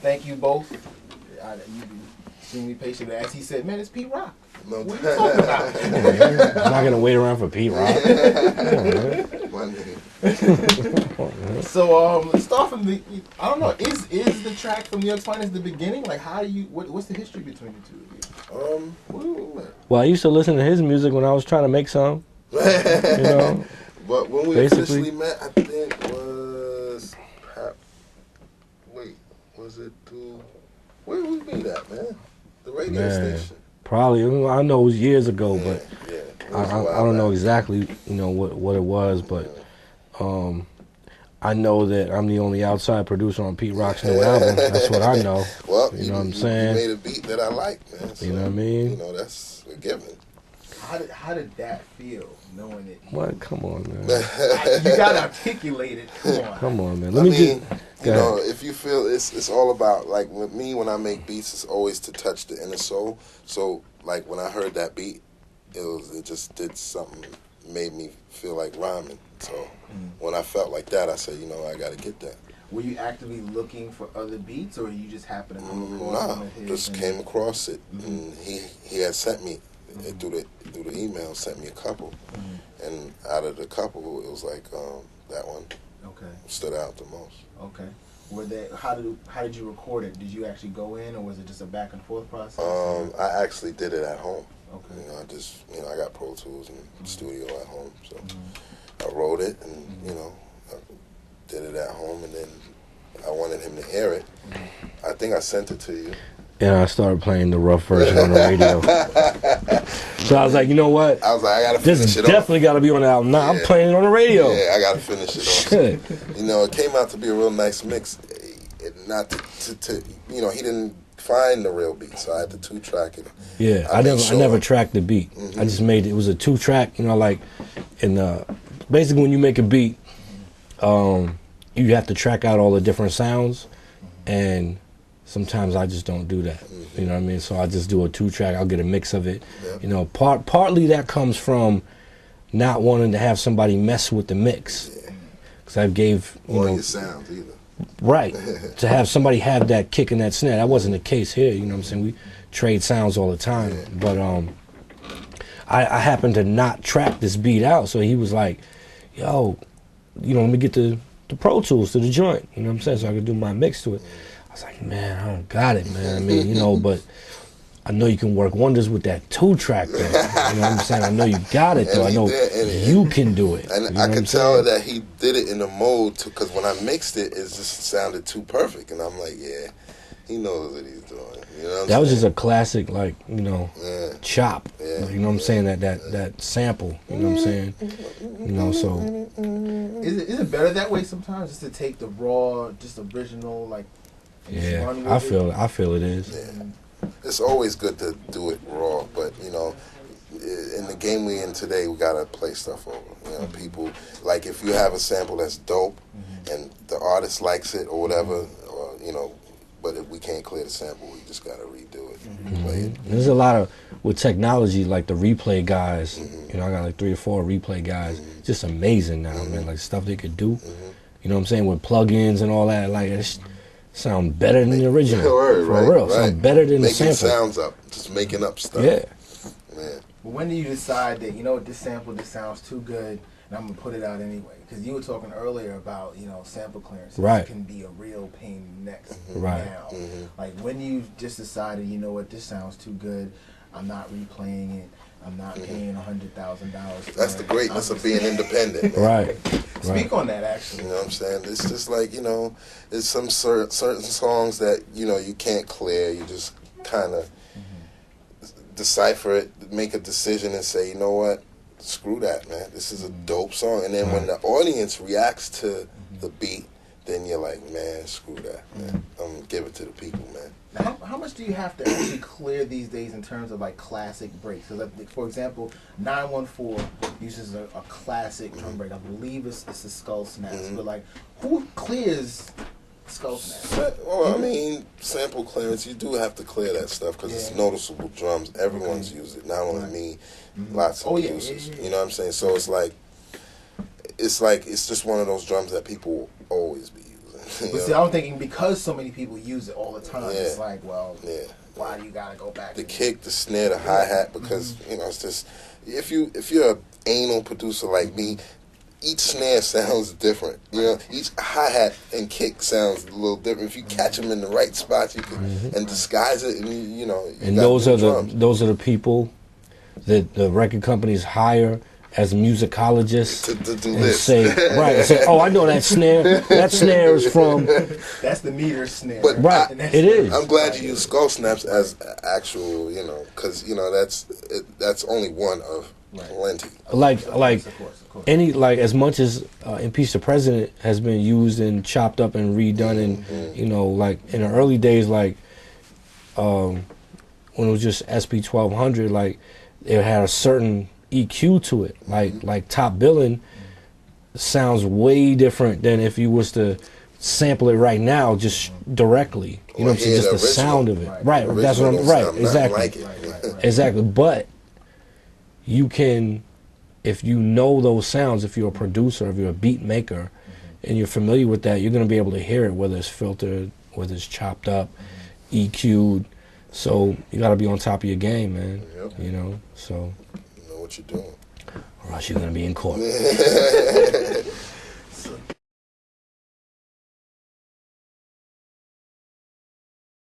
thank you both. You extremely patient. As he said, man, it's Pete Rock. No, what are you talking about? I'm not gonna wait around for Pete Rock. So let's start from the. I don't know. Is the track from New York's Finest the beginning? Like, how do you? What's the history between the two of you? Well, I used to listen to his music when I was trying to make some. You know. But when we officially met, I think was. Was it to? Where did we meet at, man? The radio station. Probably. I know it was years ago, but I don't know back. exactly. What it was, but I know that I'm the only outside producer on Pete Rock's new album. That's what I know. Well, you know what I'm saying. You made a beat that I like, man. So, you know what I mean? That's a given. How did that feel, knowing it? What? Come on, man. You gotta articulate it. Come on, man. If you feel it's all about, like, with me, when I make beats, it's always to touch the inner soul. So, like, when I heard that beat, it just did something, made me feel like rhyming. So when I felt like that, I said, I got to get that. Were you actively looking for other beats, or you just happened to come across one of his? Just came across it, and he had sent me through the email, sent me a couple, and out of the couple, it was like that one stood out the most. Okay. How did you record it? Did you actually go in, or was it just a back and forth process? I actually did it at home. Okay. I got Pro Tools in the studio at home, so I wrote it and I did it at home, and then I wanted him to hear it. I think I sent it to you. And I started playing the rough version on the radio. So I was like, you know what? I was like, I gotta finish it off. This definitely got to be on the album. Now I'm playing it on the radio. Yeah, I gotta finish it off. Shit. It came out to be a real nice mix. Not to he didn't find the real beat, so I had to 2-track it. Yeah, I never tracked the beat. I just made it. It was a 2-track. Basically when you make a beat, you have to track out all the different sounds, and sometimes I just don't do that. You know what I mean? So I just do a 2-track. I'll get a mix of it. Yeah. Partly that comes from not wanting to have somebody mess with the mix. Because I gave your sounds either. Right. To have somebody have that kick and that snare. That wasn't the case here. You know what I'm saying? We trade sounds all the time. Yeah. But I happened to not track this beat out. So he was like, yo, let me get the Pro Tools to the joint. You know what I'm saying? So I could do my mix to it. I was like, man, I don't got it, man. I mean, but I know you can work wonders with that 2-track thing. You know what I'm saying? I know you got it, though. I know you can do it. And I could tell that he did it in a mode, because when I mixed it, it just sounded too perfect. And I'm like, yeah, he knows what he's doing. You know what I'm saying? Was just a classic, chop. Yeah. You know what I'm saying? That sample. You know what I'm saying? So. Is it better that way sometimes, just to take the raw, just original, Yeah, I feel it is. Yeah. It's always good to do it raw, but in the game we in today, we gotta play stuff over. People, like, if you have a sample that's dope and the artist likes it or whatever, but if we can't clear the sample, we just gotta redo it and play it. There's a lot of, with technology, like the replay guys. I got like 3 or 4 replay guys. Just amazing now, man. Like stuff they could do. You know what I'm saying, with plugins and all that. Like it's sound better than the original. For real. Sound better than the sample. Making sounds up. Just making up stuff. Yeah. Man. But when do you decide that, this sample, this sounds too good, and I'm going to put it out anyway? Because you were talking earlier about, sample clearance. Right. Can be a real pain in the neck now. Like, when you just decided, this sounds too good, I'm not replaying it, I'm not paying $100,000. That's the greatness of being independent. Right. Speak on that, actually. You know what I'm saying? It's just like, there's some certain songs that, you can't clear. You just kind of decipher it, make a decision and say, you know what? Screw that, man. This is a dope song. And then when the audience reacts to the beat, then you're like, man, screw that, man. I'm going to give it to the people, man. Now, how much do you have to actually clear these days in terms of classic breaks? So, for example, 914 uses a classic drum break. I believe it's a skull snaps. But who clears skull snaps? Well, I mean, sample clearance, you do have to clear that stuff because it's noticeable drums. Everyone's used it, not only me. Lots of producers. You know what I'm saying? So it's just one of those drums that people will always be using. But see, I'm thinking because so many people use it all the time, Yeah. it's like, well, why do you gotta go back? The kick, the snare, the hi-hat, because, you know, it's just, if you're an anal producer like me, each snare sounds different. You know, each hi-hat and kick sounds a little different. If you catch them in the right spots, you can and disguise it, and you know. You And got those new are drums. those are the people that the record companies hire as musicologists to do and this. say, right, and say, oh, I know that snare. That snare is from. That's the meter snare. But Right, And that's it is. I'm glad you use skull snaps as actual, you know, because you know that's only one of plenty. Like Of course. any, like, as much as Impeach the President has been used and chopped up and redone, and you know, like in the early days, like when it was just SP 1200, like it had a certain EQ to it. Like Top Billin' sounds way different than if you was to sample it right now, just directly. You know what I'm saying? Just the sound of it. Right. That's what I'm. Right. Exactly. Like it. Exactly. But you can, if you know those sounds, if you're a producer, if you're a beat maker, and you're familiar with that, you're going to be able to hear it, whether it's filtered, whether it's chopped up, EQ'd. So you got to be on top of your game, man. Yep. You know, so. You know what you're doing. Or else you're going to be in court.